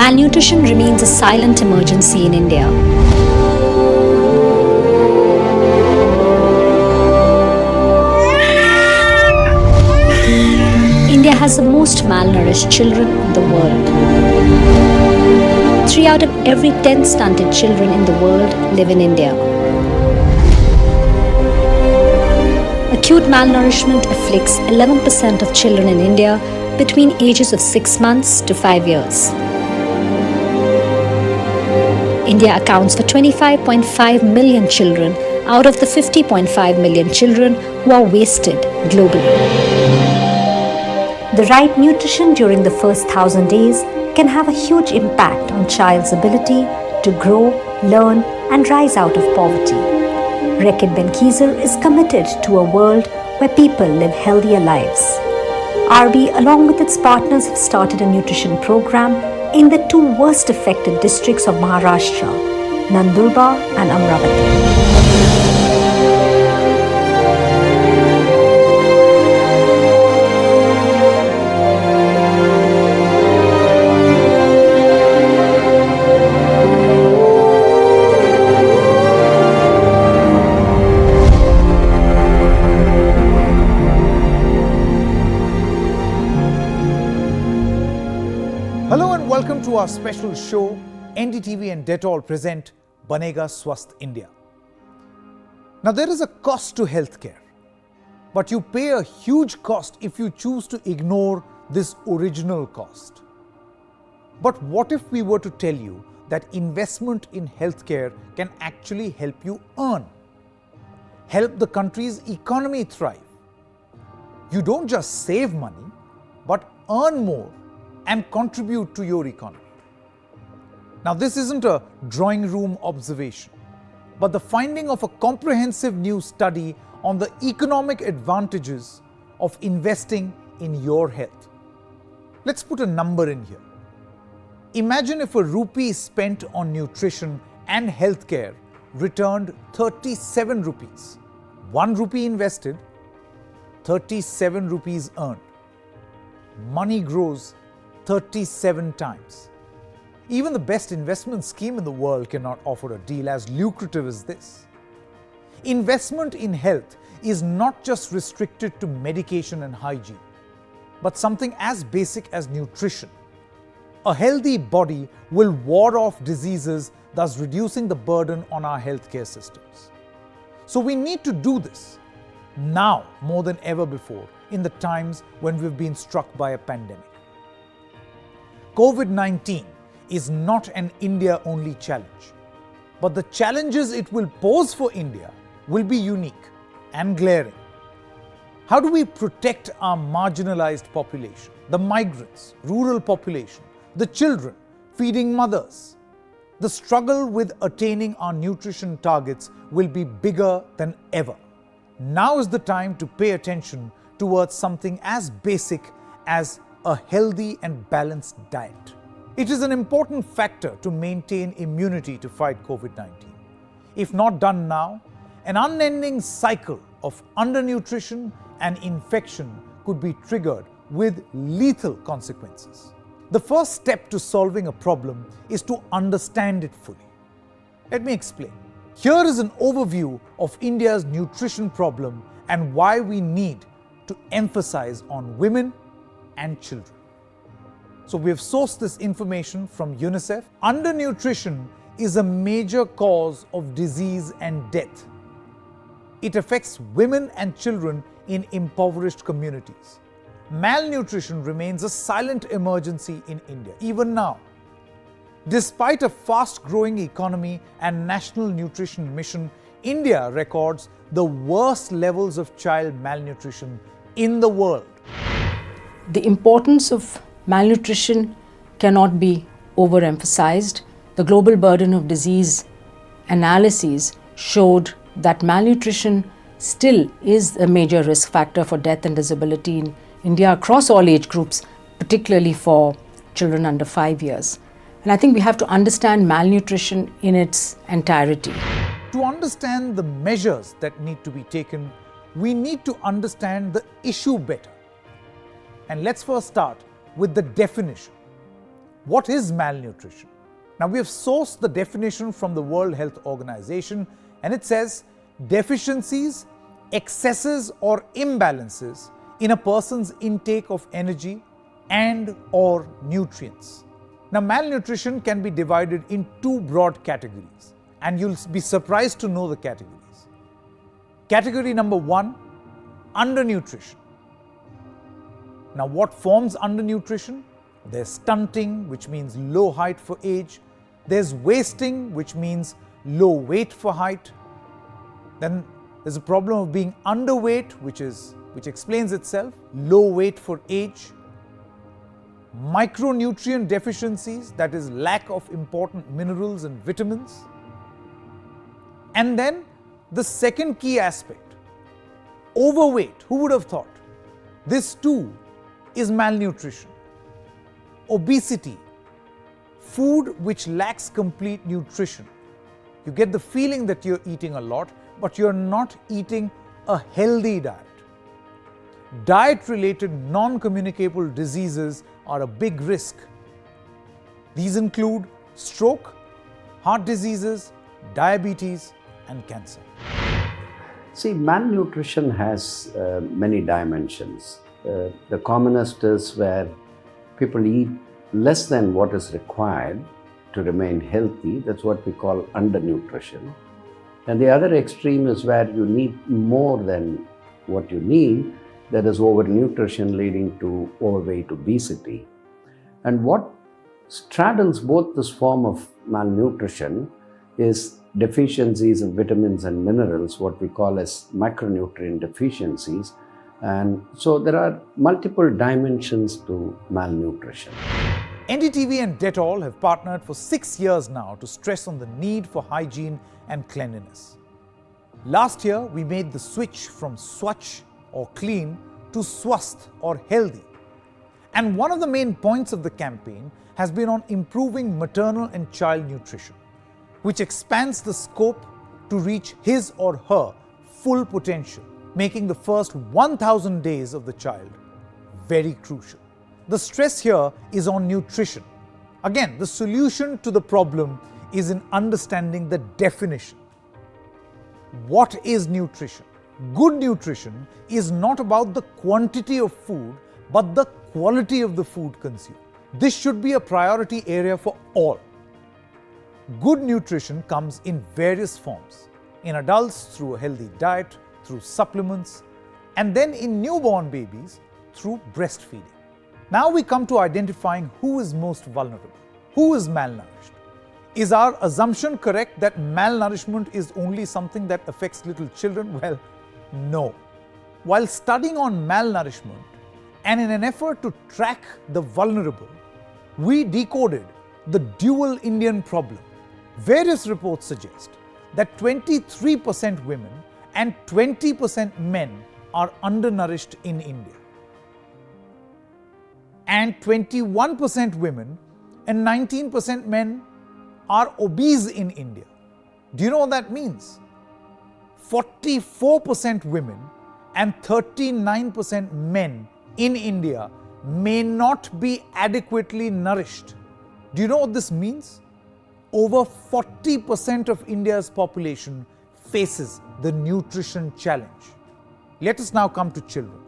Malnutrition remains a silent emergency in India. India has the most malnourished children in the world. 3 out of every 10 stunted children in the world live in India. Acute malnourishment afflicts 11% of children in India between ages of 6 months to 5 years. India accounts for 25.5 million children out of the 50.5 million children who are wasted globally. The right nutrition during the first 1,000 days can have a huge impact on child's ability to grow, learn, and rise out of poverty. Reckitt Benckiser is committed to a world where people live healthier lives. RB, along with its partners, have started a nutrition program in the two worst affected districts of Maharashtra, Nandurbar and Amravati. Hello and welcome to our special show. NDTV and Dettol present Banega Swasth India. Now there is a cost to healthcare, but you pay a huge cost if you choose to ignore this original cost. But what if we were to tell you that investment in healthcare can actually help you earn, help the country's economy thrive? You don't just save money, but earn more and contribute to your economy. Now, this isn't a drawing room observation, but the finding of a comprehensive new study on the economic advantages of investing in your health. Let's put a number in here. Imagine if a rupee spent on nutrition and healthcare returned 37 rupees. 1 rupee invested, 37 rupees earned. Money grows 37 times. Even the best investment scheme in the world cannot offer a deal as lucrative as this. Investment in health is not just restricted to medication and hygiene, but something as basic as nutrition. A healthy body will ward off diseases, thus reducing the burden on our healthcare systems. So we need to do this now more than ever before in the times when we've been struck by a pandemic. COVID-19 is not an India-only challenge, but the challenges it will pose for India will be unique and glaring. How do we protect our marginalized population, the migrants, rural population, the children, feeding mothers? The struggle with attaining our nutrition targets will be bigger than ever. Now is the time to pay attention towards something as basic as a healthy and balanced diet. It is an important factor to maintain immunity to fight COVID-19. If not done now, an unending cycle of undernutrition and infection could be triggered with lethal consequences. The first step to solving a problem is to understand it fully. Let me explain. Here is an overview of India's nutrition problem and why we need to emphasize on women and children. So we have sourced this information from UNICEF. Undernutrition is a major cause of disease and death. It affects women and children in impoverished communities. Malnutrition remains a silent emergency in India, even now. Despite a fast-growing economy and national nutrition mission, India records the worst levels of child malnutrition in the world. The importance of malnutrition cannot be overemphasized. The global burden of disease analyses showed that malnutrition still is a major risk factor for death and disability in India across all age groups, particularly for children under 5 years. And I think we have to understand malnutrition in its entirety. To understand the measures that need to be taken, we need to understand the issue better. And let's first start with the definition. What is malnutrition? Now, we have sourced the definition from the World Health Organization, and it says deficiencies, excesses or imbalances in a person's intake of energy and or nutrients. Now, malnutrition can be divided in two broad categories, and you'll be surprised to know the categories. Category number 1, undernutrition. Now, what forms undernutrition? There's stunting, which means low height for age. There's wasting, which means low weight for height. Then there's a problem of being underweight, which explains itself, low weight for age. Micronutrient deficiencies, that is lack of important minerals and vitamins. And then the second key aspect, overweight. Who would have thought? This too is malnutrition. Obesity, food which lacks complete nutrition. You get the feeling that you're eating a lot, but you're not eating a healthy diet. Diet-related non-communicable diseases are a big risk. These include stroke, heart diseases, diabetes, and cancer. See, malnutrition has many dimensions. The commonest is where people eat less than what is required to remain healthy. That's what we call undernutrition. And the other extreme is where you need more than what you need. That is overnutrition leading to overweight, obesity. And what straddles both this form of malnutrition is deficiencies in vitamins and minerals, what we call as micronutrient deficiencies. And so there are multiple dimensions to malnutrition. NDTV and Dettol have partnered for 6 years now to stress on the need for hygiene and cleanliness. Last year, we made the switch from Swachh or clean to Swasth or healthy. And one of the main points of the campaign has been on improving maternal and child nutrition, which expands the scope to reach his or her full potential, making the first 1,000 days of the child very crucial. The stress here is on nutrition. Again, the solution to the problem is in understanding the definition. What is nutrition? Good nutrition is not about the quantity of food, but the quality of the food consumed. This should be a priority area for all. Good nutrition comes in various forms. In adults, through a healthy diet, through supplements, and then in newborn babies, through breastfeeding. Now we come to identifying who is most vulnerable, who is malnourished. Is our assumption correct that malnourishment is only something that affects little children? Well, no. While studying on malnourishment, and in an effort to track the vulnerable, we decoded the dual Indian problem. Various reports suggest that 23% women and 20% men are undernourished in India. And 21% women and 19% men are obese in India. Do you know what that means? 44% women and 39% men in India may not be adequately nourished. Do you know what this means? Over 40% of India's population faces the nutrition challenge. Let us now come to children.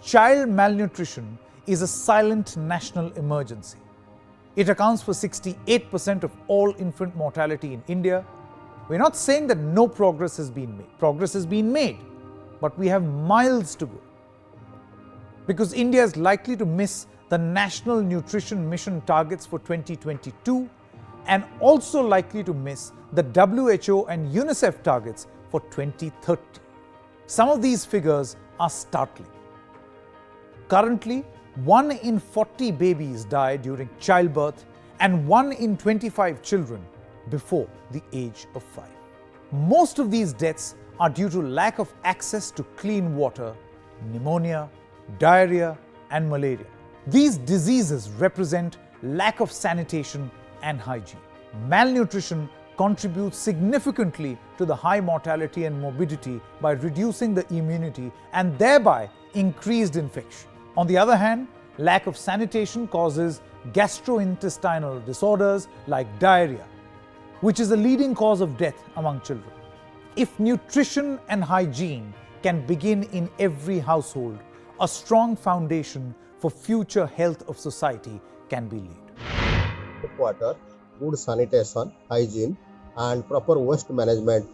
Child malnutrition is a silent national emergency. It accounts for 68% of all infant mortality in India. We're not saying that no progress has been made. Progress has been made, but we have miles to go. Because India is likely to miss the National Nutrition Mission targets for 2022 and also likely to miss the WHO and UNICEF targets for 2030. Some of these figures are startling. Currently, 1 in 40 babies die during childbirth and 1 in 25 children before the age of 5. Most of these deaths are due to lack of access to clean water, pneumonia, diarrhea, and malaria. These diseases represent lack of sanitation and hygiene. Malnutrition contributes significantly to the high mortality and morbidity by reducing the immunity and thereby increased infection. On the other hand, lack of sanitation causes gastrointestinal disorders like diarrhea, which is a leading cause of death among children. If nutrition and hygiene can begin in every household, a strong foundation for future health of society can be laid. Water, good sanitation, hygiene, and proper waste management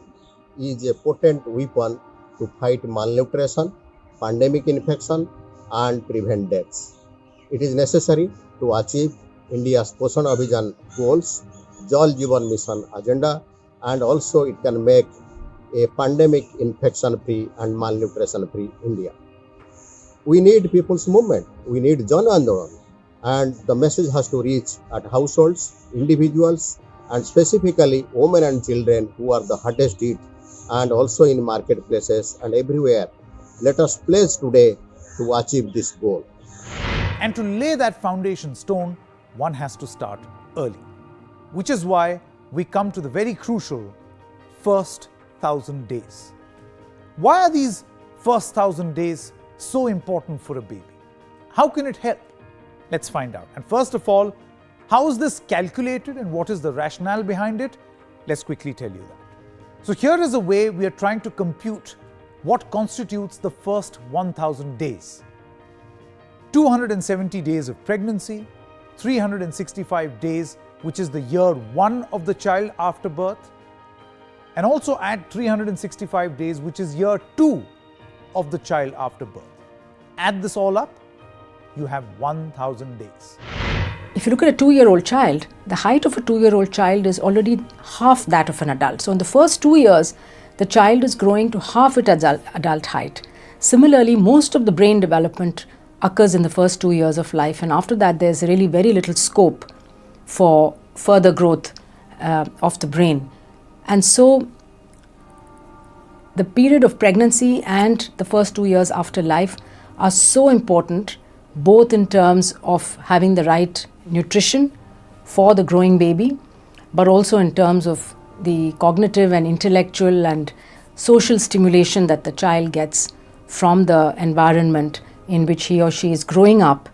is a potent weapon to fight malnutrition, pandemic infection, and prevent deaths. It is necessary to achieve India's Poshan Abhijan goals, Jal Jeevan Mission agenda, and also it can make a pandemic infection-free and malnutrition-free India. We need people's movement. We need Jan Andolan. And the message has to reach at households, individuals, and specifically women and children who are the hardest hit, and also in marketplaces and everywhere. Let us pledge today to achieve this goal. And to lay that foundation stone, one has to start early. Which is why we come to the very crucial first 1,000 days. Why are these first 1,000 days so important for a baby? How can it help? Let's find out. And first of all, how is this calculated and what is the rationale behind it? Let's quickly tell you that. So here is a way we are trying to compute what constitutes the first 1,000 days. 270 days of pregnancy, 365 days, which is the year 1 of the child after birth, and also add 365 days, which is year 2 of the child after birth. Add this all up, you have 1,000 days. If you look at a 2-year-old child, the height of a 2-year-old child is already half that of an adult. So in the first 2 years, the child is growing to half its adult height. Similarly, most of the brain development occurs in the first 2 years of life, and after that there's really very little scope for further growth of the brain. And so the period of pregnancy and the first 2 years after life are so important, both in terms of having the right nutrition for the growing baby, but also in terms of the cognitive and intellectual and social stimulation that the child gets from the environment in which he or she is growing up,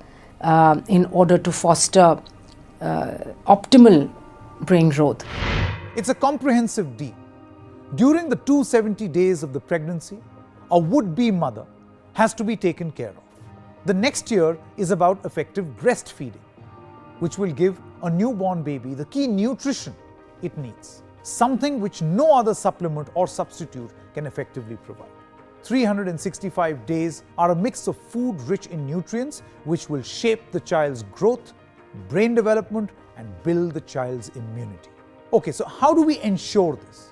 in order to foster optimal brain growth. It's a comprehensive deal. During the 270 days of the pregnancy, a would-be mother has to be taken care of. The next year is about effective breastfeeding, which will give a newborn baby the key nutrition it needs, something which no other supplement or substitute can effectively provide. 365 days are a mix of food rich in nutrients which will shape the child's growth, brain development, and build the child's immunity. Okay, so how do we ensure this?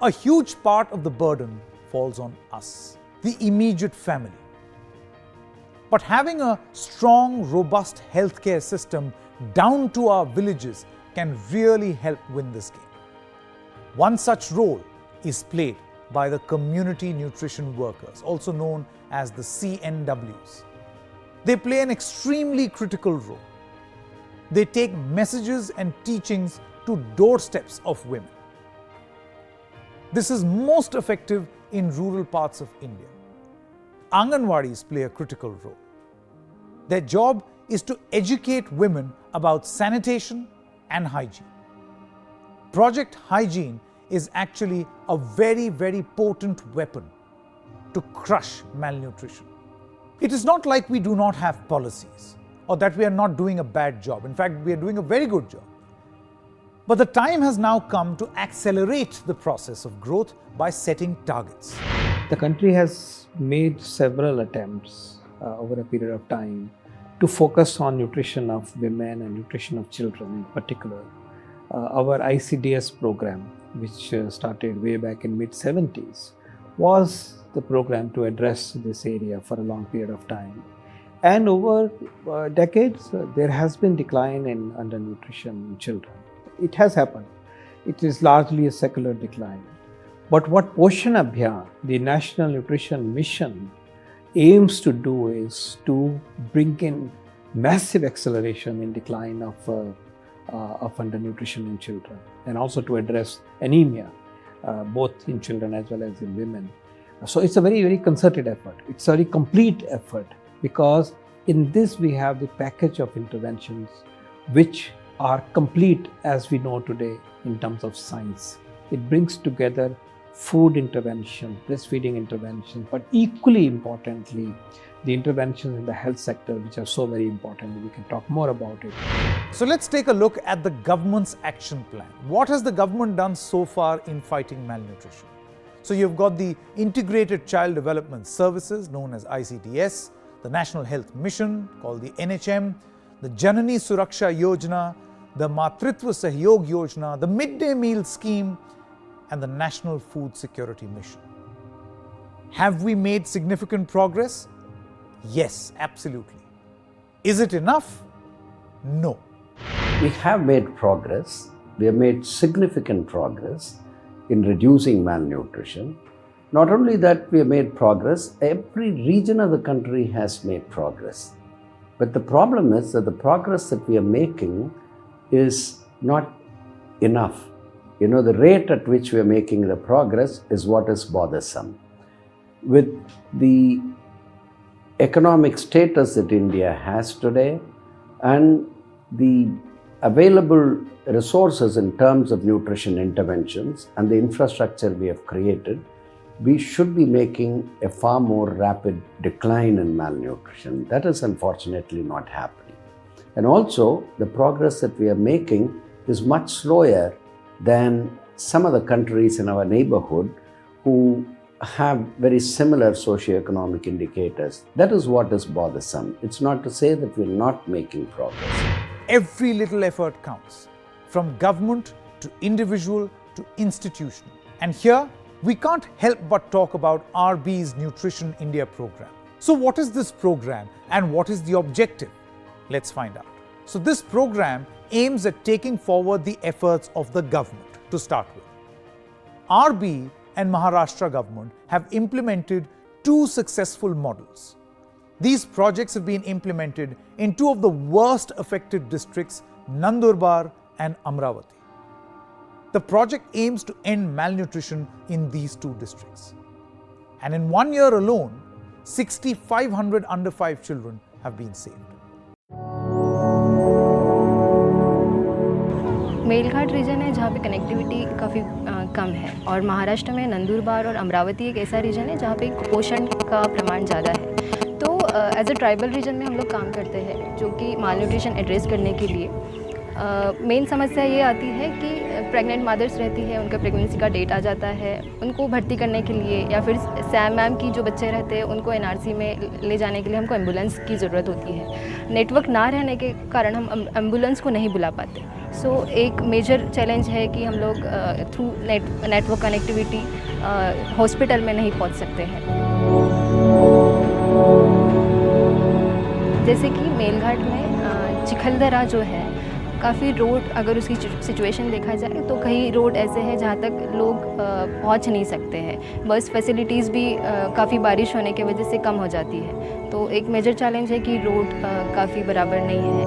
A huge part of the burden falls on us, the immediate family. But having a strong, robust healthcare system down to our villages can really help win this game. One such role is played by the community nutrition workers, also known as the CNWs. They play an extremely critical role. They take messages and teachings to doorsteps of women. This is most effective in rural parts of India. Anganwadis play a critical role. Their job is to educate women about sanitation and hygiene. Project Hygiene is actually a very, very potent weapon to crush malnutrition. It is not like we do not have policies or that we are not doing a bad job. In fact, we are doing a very good job. But the time has now come to accelerate the process of growth by setting targets. The country has made several attempts over a period of time to focus on nutrition of women and nutrition of children in particular. Our ICDS program, which started way back in mid-70s, was the program to address this area for a long period of time. And over decades, there has been decline in undernutrition in children. It has happened. It is largely a secular decline. But what Poshan Abhiyan, the National Nutrition Mission, aims to do is to bring in massive acceleration in decline of undernutrition in children, and also to address anemia, both in children as well as in women. So it's a very, very concerted effort. It's a very complete effort because In this, we have the package of interventions which are complete as we know today in terms of science. It brings together food intervention, breastfeeding intervention, but equally importantly, the interventions in the health sector, which are so very important. We can talk more about it. So let's take a look at the government's action plan. What has the government done so far in fighting malnutrition? So you've got the Integrated Child Development Services, known as ICDS, the National Health Mission, called the NHM, the Janani Suraksha Yojana, the Matritva Sahyog Yojana, the Midday Meal Scheme, and the National Food Security Mission. Have we made significant progress? Yes, absolutely. Is it enough? No. We have made progress. We have made significant progress in reducing malnutrition. Not only that, we have made progress, every region of the country has made progress. But the problem is that the progress that we are making is not enough. The rate at which we are making the progress is what is bothersome. With the economic status that India has today and the available resources in terms of nutrition interventions and the infrastructure we have created, we should be making a far more rapid decline in malnutrition. That is unfortunately not happening. And also, the progress that we are making is much slower than some of the countries in our neighborhood who have very similar socioeconomic indicators. That is what is bothersome. It's not to say that we're not making progress. Every little effort counts, from government to individual to institutional. And here, we can't help but talk about RB's Nutrition India program. So what is this program and what is the objective? Let's find out. So this program aims at taking forward the efforts of the government to start with. RB and Maharashtra government have implemented two successful models. These projects have been implemented in two of the worst affected districts, Nandurbar and Amravati. The project aims to end malnutrition in these two districts. And in 1 year alone, 6,500 under 5 children have been saved. Melghat region है जहाँ पे connectivity काफ़ी कम है और महाराष्ट्र में नंदुरबार और अमरावती एक ऐसा रीजन है जहाँ पे कुपोषण का प्रमाण ज़्यादा है। तो एज अ ट्राइबल रीजन में हम लोग काम करते हैं जो कि मालन्यूट्रिशन एड्रेस करने के लिए मेन समस्या ये आती है कि प्रेग्नेंट मदर्स रहती है, उनका प्रेगनेंसी का डेट आ जाता है, उनको भर्ती करने के लिए या फिर सैम मैम की जो बच्चे रहते हैं उनको एनआरसी में ले जाने के लिए हमको एम्बुलेंस की ज़रूरत होती है। नेटवर्क ना रहने के कारण हम एम्बुलेंस को नहीं बुला पाते। सो एक मेजर चैलेंज है कि हम लोग थ्रू नेटवर्क कनेक्टिविटी हॉस्पिटल में नहीं पहुंच सकते हैं। जैसे कि मेलघाट में चिखलदरा जो है, काफ़ी रोड अगर उसकी सिचुएशन देखा जाए तो कई रोड ऐसे हैं जहाँ तक लोग पहुँच नहीं सकते हैं। बस फैसिलिटीज़ भी काफ़ी बारिश होने की वजह से कम हो जाती है। तो एक मेजर चैलेंज है कि रोड काफ़ी बराबर नहीं है।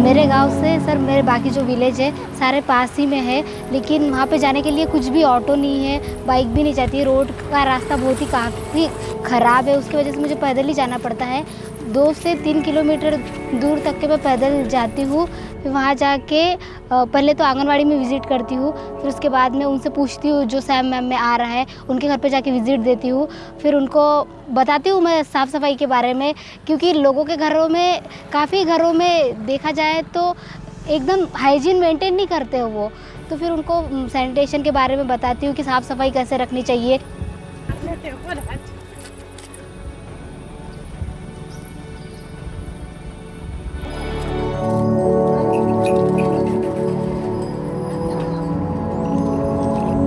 मेरे गांव से सर मेरे बाकी जो विलेज है सारे पास ही में है, लेकिन वहाँ पे जाने के लिए कुछ भी ऑटो नहीं है, बाइक भी नहीं जाती है। रोड का रास्ता बहुत ही काफ़ी ख़राब है, उसकी वजह से मुझे पैदल ही जाना पड़ता है। 2 से 3 किलोमीटर दूर तक के मैं पैदल जाती हूँ। फिर वहाँ जाके पहले तो आंगनवाड़ी में विज़िट करती हूँ, फिर उसके बाद में उनसे पूछती हूँ जो सैम मैम में आ रहा है, उनके घर पे जाके विज़िट देती हूँ। फिर उनको बताती हूँ मैं साफ़ सफाई के बारे में, क्योंकि लोगों के घरों में काफ़ी घरों में देखा जाए तो एकदम हाइजीन मेंटेन नहीं करते हो वो। तो फिर उनको सैनिटेशन के बारे में बताती हूँ कि साफ़ सफाई कैसे रखनी चाहिए।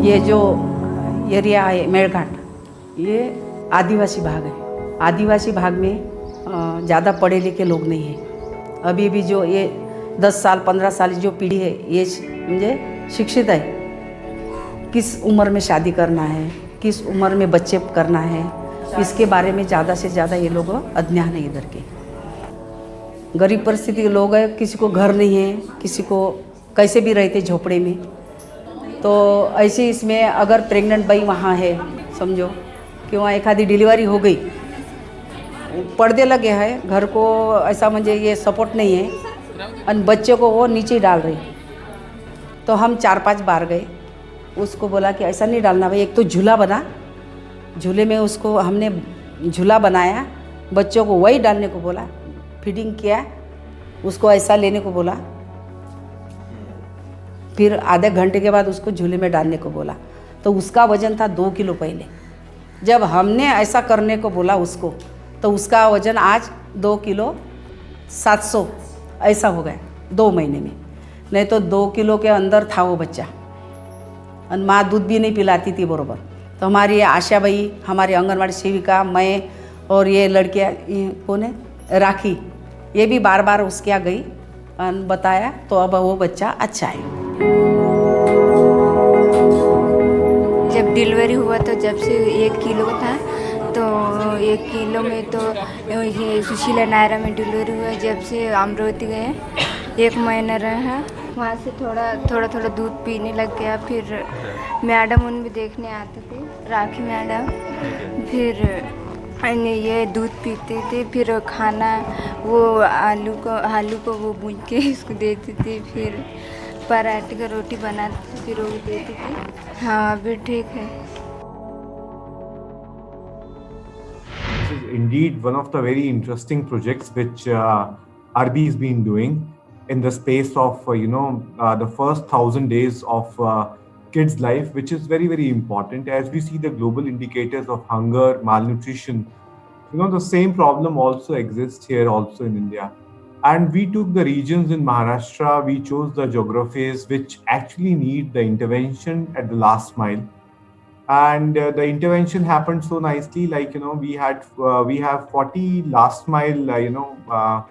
ये जो एरिया है मेलघाट, ये आदिवासी भाग है। आदिवासी भाग में ज़्यादा पढ़े लिखे लोग नहीं हैं। अभी भी जो ये 10 साल 15 साल जो पीढ़ी है ये मुझे शिक्षित है। किस उम्र में शादी करना है, किस उम्र में बच्चे करना है, इसके बारे में ज़्यादा से ज़्यादा ये लोग अज्ञान है। इधर के गरीब परिस्थिति के लोग हैं, किसी को घर नहीं है, किसी को कैसे भी रहते झोपड़े में। तो ऐसे इसमें अगर प्रेग्नेंट भाई वहाँ है समझो, किंवा एखादी डिलिव्हरी हो गई, पर्दे लगे हैं घर को, ऐसा मुझे ये सपोर्ट नहीं है और बच्चे को वो नीचे डाल रही। तो हम 4-5 बार गए, उसको बोला कि ऐसा नहीं डालना भाई, एक तो झूला बना, झूले में उसको हमने झूला बनाया, बच्चों को वही डालने को बोला, फीडिंग किया, उसको ऐसा लेने को बोला, फिर आधे घंटे के बाद उसको झूले में डालने को बोला। तो उसका वज़न था 2 किलो पहले। जब हमने ऐसा करने को बोला उसको, तो उसका वज़न आज 2 किलो 700 ऐसा हो गया 2 महीने में। नहीं तो 2 किलो के अंदर था वो बच्चा, और माँ दूध भी नहीं पिलाती थी बरोबर। तो हमारी आशा भाई, हमारी आंगनवाड़ी सेविका, मैं और ये लड़कियाँ, कौन है, राखी, ये भी बार बार उसके यहाँ गई और बताया, तो अब वो बच्चा अच्छा है। जब डिलीवरी हुआ तो जब से 1 किलो था, तो 1 किलो में तो ये सुशीला नायरा में डिलीवरी हुआ। जब से अमरावती गए 1 महीना रहा, वहाँ से थोड़ा दूध पीने लग गया। फिर मैडम उन भी देखने आते थे, राखी मैडम, फिर ये दूध पीते थे, फिर खाना वो आलू को वो भून के इसको देती थी, फिर पराठे का रोटी बनाती थी, फिर वो देती थी। हाँ, अभी ठीक है। This is indeed one of the very interesting projects which RB has been doing in the space of the first 1,000 days of kids' life, which is very, very important. As we see the global indicators of hunger, malnutrition, the same problem also exists here also in India. And we took the regions in Maharashtra, we chose the geographies which actually need the intervention at the last mile. And the intervention happened so nicely, like, we have 40 last mile,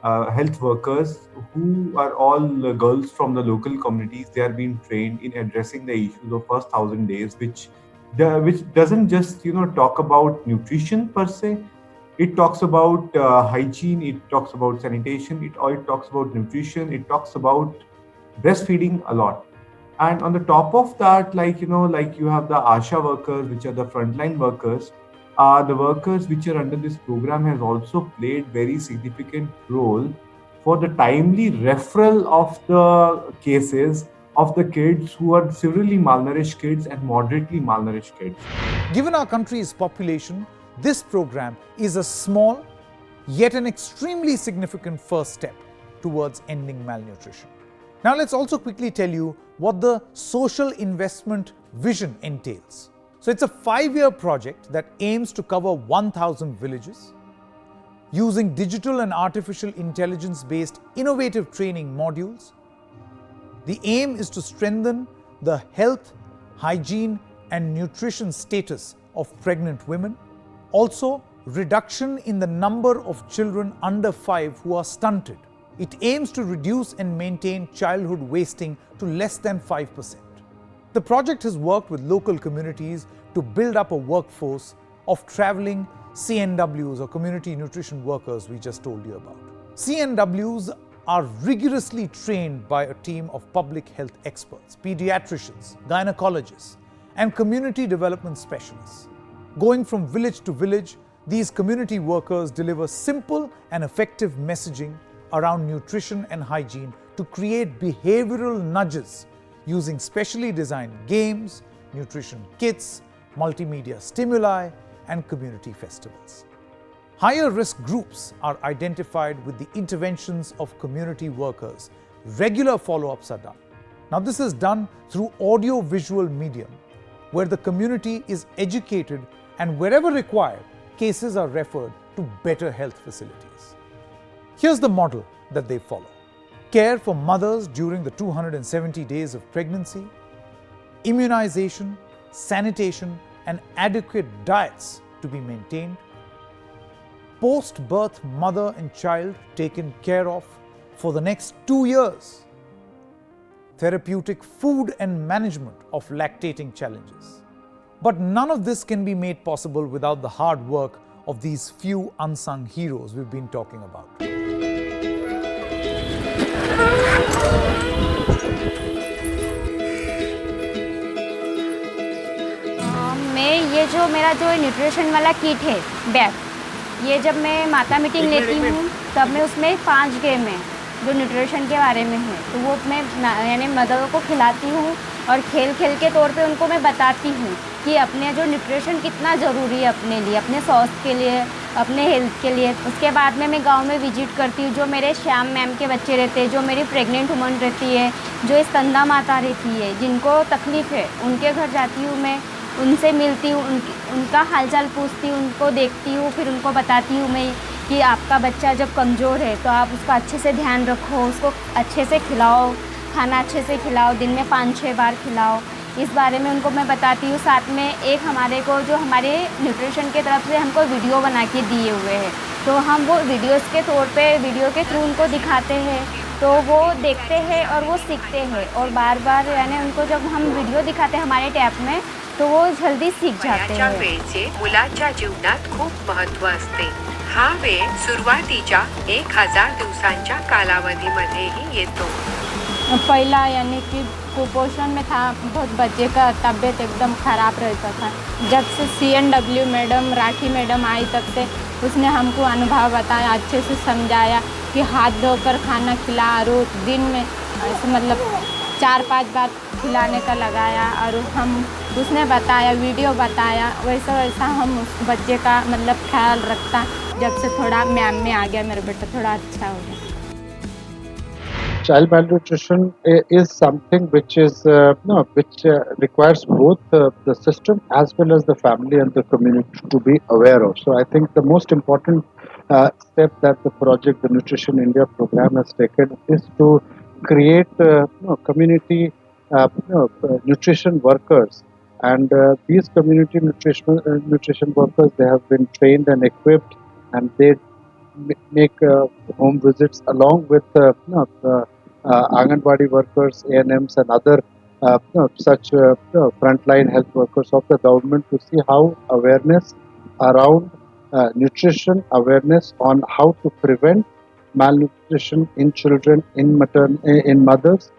health workers who are all girls from the local communities. They are being trained in addressing the issues of first 1,000 days, which doesn't just talk about nutrition per se. It talks about hygiene, it talks about sanitation, it talks about nutrition, it talks about breastfeeding a lot. And on the top of that, like you have the ASHA workers, which are the frontline workers. The workers which are under this program has also played very significant role for the timely referral of the cases of the kids who are severely malnourished kids and moderately malnourished kids. Given our country's population, this program is a small yet an extremely significant first step towards ending malnutrition. Now let's also quickly tell you what the social investment vision entails. So it's a 5-year project that aims to cover 1,000 villages using digital and artificial intelligence-based innovative training modules. The aim is to strengthen the health, hygiene and nutrition status of pregnant women. Also, reduction in the number of children under 5 who are stunted. It aims to reduce and maintain childhood wasting to less than 5%. The project has worked with local communities to build up a workforce of traveling CNWs or community nutrition workers we just told you about. CNWs are rigorously trained by a team of public health experts, pediatricians, gynecologists, and community development specialists. Going from village to village, these community workers deliver simple and effective messaging around nutrition and hygiene to create behavioral nudges using specially designed games, nutrition kits, multimedia stimuli, and community festivals. Higher risk groups are identified with the interventions of community workers. Regular follow-ups are done. Now this is done through audio-visual medium, where the community is educated and wherever required, cases are referred to better health facilities. Here's the model that they follow. Care for mothers during the 270 days of pregnancy, immunization, sanitation, and adequate diets to be maintained, post-birth mother and child taken care of for the next 2 years, therapeutic food and management of lactating challenges. But none of this can be made possible without the hard work of these few unsung heroes we've been talking about. में ये जो मेरा जो nutrition वाला kit है bag, ये जब मैं माता मीटिंग लेती हूँ तब मैं उसमें 5 गेम है जो न्यूट्रिशन के बारे में है, तो वो मैं यानी मदर को खिलाती हूँ और खेल खेल के तौर पे उनको मैं बताती हूँ कि अपने जो न्यूट्रिशन कितना ज़रूरी है अपने लिए, अपने स्वास्थ्य के लिए, अपने हेल्थ के लिए। उसके बाद में मैं गांव में विजिट करती हूँ, जो मेरे श्याम मैम के बच्चे रहते हैं, जो मेरी प्रेग्नेंट वुमन रहती है, जो स्तनदा माता रहती है, जिनको तकलीफ़ है, उनके घर जाती हूँ मैं, उनसे मिलती हूँ, उनका हालचाल पूछती हूँ, उनको देखती हूँ, फिर उनको बताती हूँ मैं कि आपका बच्चा जब कमज़ोर है तो आप उसका अच्छे से ध्यान रखो, उसको अच्छे से खिलाओ, खाना अच्छे से खिलाओ, दिन में 5-6 बार खिलाओ। इस बारे में उनको मैं बताती हूँ। साथ में एक हमारे को जो हमारे न्यूट्रिशन की तरफ से हमको वीडियो बना के दिए हुए हैं, तो हम वो वीडियोस के तौर पे वीडियो के थ्रू उनको दिखाते हैं, तो वो देखते हैं और वो सीखते हैं, और बार बार यानी उनको जब हम वीडियो दिखाते हैं हमारे टैब में तो वो जल्दी सीख जाते हैं। वेळेचे मुलांच्या जीवनात खूप महत्त्व असते। हा वेळ सुरुवातीच्या 1000 दिवसांच्या कालावधीमध्येही येतो। पहला यानी कि कुपोषण में था, बहुत बच्चे का तबीयत एकदम ख़राब रहता था। जब से CNW मैडम, राठी मैडम आई तब से उसने हमको अनुभव बताया, अच्छे से समझाया कि हाथ धोकर खाना खिला, रोज दिन में ऐसे मतलब 4-5 बार खिलाने का लगाया, और हम उसने बताया, वीडियो बताया, वैसा वैसा हम उस बच्चे का मतलब ख्याल रखता। जब से थोड़ा मैम में आ गया मेरा बेटा, थोड़ा अच्छा हो गया। Child malnutrition is something which is requires both the system as well as the family and the community to be aware of. So I think the most important step that the project, the Nutrition India program, has taken is to create community nutrition workers, and these community nutrition workers, they have been trained and equipped, and they make home visits along with Anganwadi workers, ANMs, and other such frontline health workers of the government to see how awareness around nutrition, awareness on how to prevent malnutrition in children, in mothers,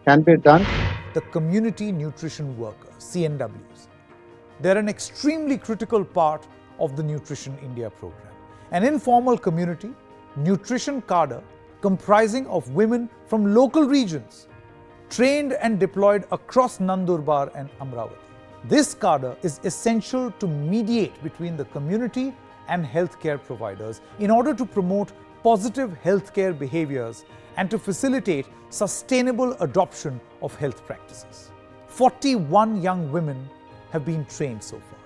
can be done. The community nutrition workers, CNWs, they're an extremely critical part of the Nutrition India program. An informal community nutrition cadre comprising of women from local regions, trained and deployed across Nandurbar and Amravati. This cadre is essential to mediate between the community and healthcare providers in order to promote positive healthcare behaviors and to facilitate sustainable adoption of health practices. 41 young women have been trained so far.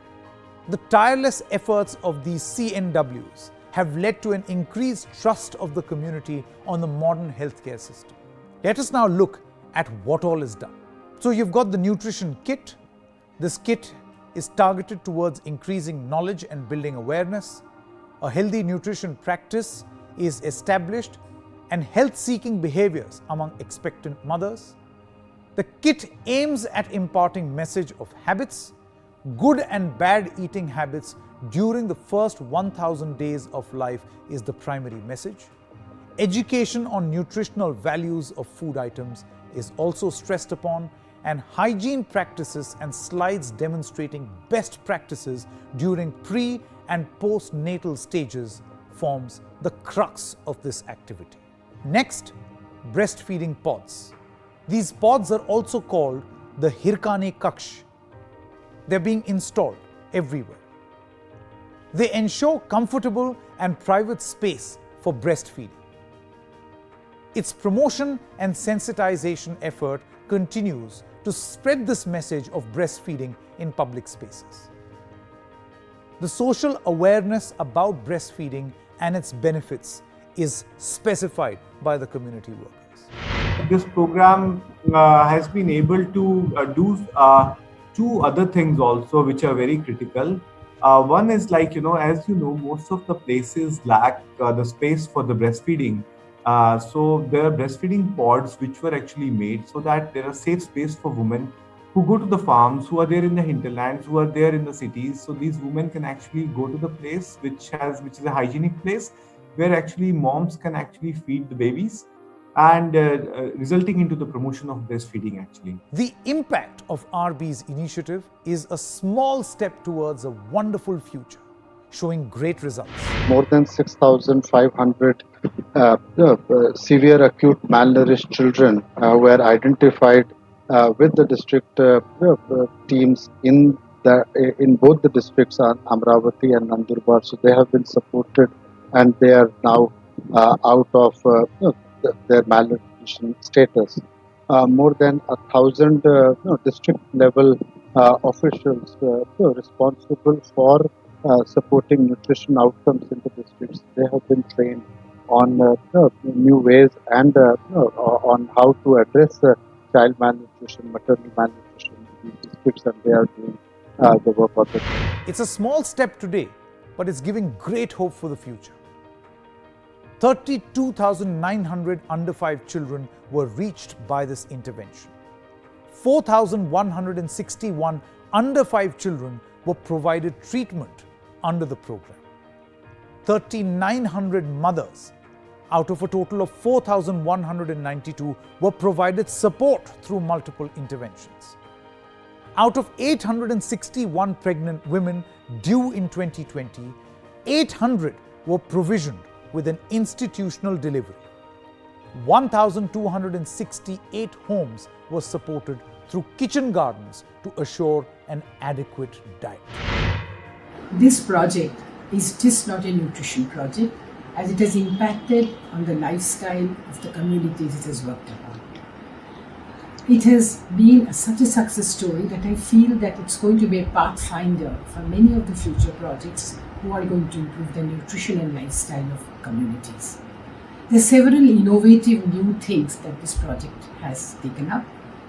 The tireless efforts of these CNWs have led to an increased trust of the community on the modern healthcare system. Let us now look at what all is done. So you've got the nutrition kit. This kit is targeted towards increasing knowledge and building awareness. A healthy nutrition practice is established and health-seeking behaviors among expectant mothers. The kit aims at imparting message of habits, good and bad eating habits during the first 1000 days of life is the primary message. Education on nutritional values of food items is also stressed upon, and hygiene practices and slides demonstrating best practices during pre- and postnatal stages forms the crux of this activity. Next, breastfeeding pods. These pods are also called the Hirkani Kaksh. They're being installed everywhere. They ensure comfortable and private space for breastfeeding. Its promotion and sensitization effort continues to spread this message of breastfeeding in public spaces. The social awareness about breastfeeding and its benefits is specified by the community workers. This program has been able to do two other things also which are very critical. One is like, as you know, most of the places lack the space for the breastfeeding. So there are breastfeeding pods which were actually made so that there are safe space for women who go to the farms, who are there in the hinterlands, who are there in the cities. So these women can actually go to the place which is a hygienic place where actually moms can actually feed the babies. and resulting into the promotion of breastfeeding actually. The impact of RB's initiative is a small step towards a wonderful future, showing great results. More than 6,500 severe acute malnourished children were identified with the district teams in both the districts, Amravati and Nandurbar. So they have been supported, and they are now out of their malnutrition status. More than 1,000 district level officials responsible for supporting nutrition outcomes in the districts. They have been trained on new ways and on how to address child malnutrition, maternal malnutrition in these districts, and they are doing the work of it. It's a small step today, but it's giving great hope for the future. 32,900 under 5 children were reached by this intervention. 4,161 under 5 children were provided treatment under the program. 3,900 mothers out of a total of 4,192 were provided support through multiple interventions. Out of 861 pregnant women due in 2020, 800 were provisioned with an institutional delivery. 1,268 homes were supported through kitchen gardens to assure an adequate diet. This project is just not a nutrition project, as it has impacted on the lifestyle of the communities it has worked upon. It has been such a success story that I feel that it's going to be a pathfinder for many of the future projects who are going to improve the nutrition and lifestyle of communities. There are several innovative new things that this project has taken up,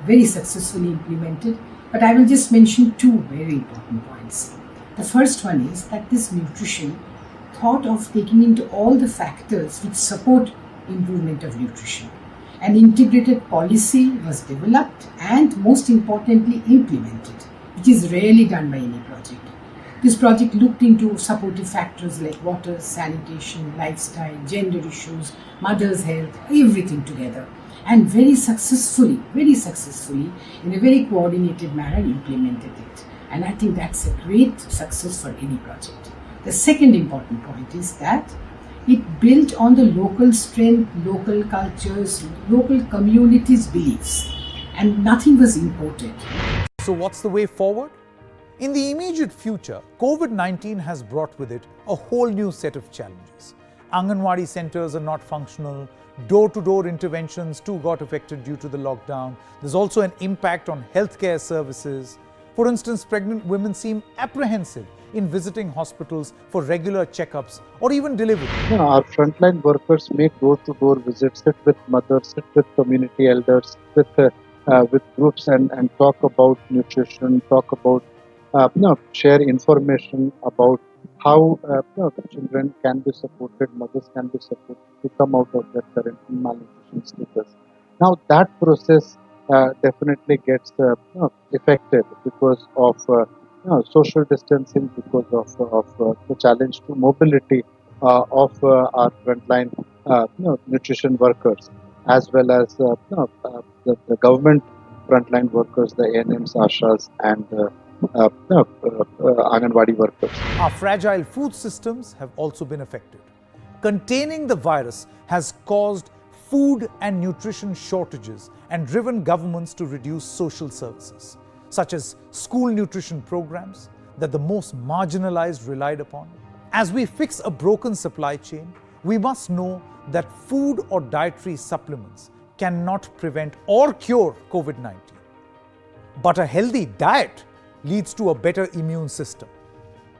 very successfully implemented, but I will just mention two very important points. The first one is that this nutrition thought of taking into all the factors which support improvement of nutrition. An integrated policy was developed and most importantly implemented, which is rarely done by any project. This project looked into supportive factors like water, sanitation, lifestyle, gender issues, mother's health, everything together, and very successfully, in a very coordinated manner implemented it. And I think that's a great success for any project. The second important point is that it built on the local strength, local cultures, local communities' beliefs, and nothing was imported. So what's the way forward? In the immediate future, COVID-19 has brought with it a whole new set of challenges. Anganwadi centers are not functional, door-to-door interventions too got affected due to the lockdown. There's also an impact on healthcare services. For instance, pregnant women seem apprehensive in visiting hospitals for regular checkups or even delivery. Our frontline workers make door-to-door visits, sit with mothers, sit with community elders, with groups and talk about nutrition, talk about share information about how children can be supported, mothers can be supported to come out of their current malnutrition status. Now that process definitely gets affected because of social distancing, because of the challenge to mobility of our frontline nutrition workers, as well as the government frontline workers, the ANMs, ASHAs, and Anganwadi workers. Our fragile food systems have also been affected. Containing the virus has caused food and nutrition shortages and driven governments to reduce social services, such as school nutrition programs that the most marginalized relied upon. As we fix a broken supply chain, we must know that food or dietary supplements cannot prevent or cure COVID-19. But a healthy diet leads to a better immune system,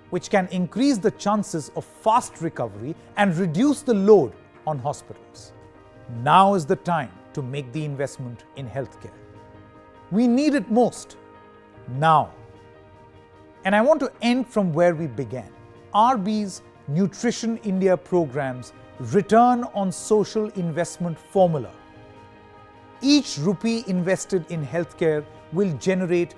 which can increase the chances of fast recovery and reduce the load on hospitals. Now is the time to make the investment in healthcare. We need it most now. And I want to end from where we began. RB's Nutrition India program's return on social investment formula. Each rupee invested in healthcare will generate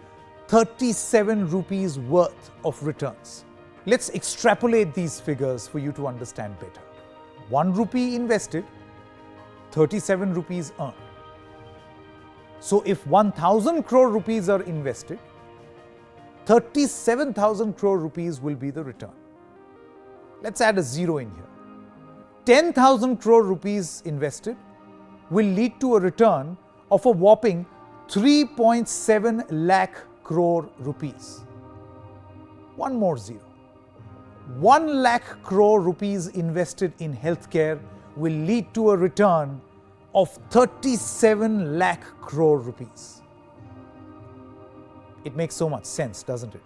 37 rupees worth of returns. Let's extrapolate these figures for you to understand better. 1 rupee invested 37 rupees earned. So if 1,000 crore rupees are invested, 37,000 crore rupees will be the return. Let's add a zero in here. 10,000 crore rupees invested will lead to a return of a whopping 3.7 lakh crore rupees. One more zero. 1 lakh crore rupees invested in healthcare will lead to a return of 37 lakh crore rupees. It makes so much sense, doesn't it?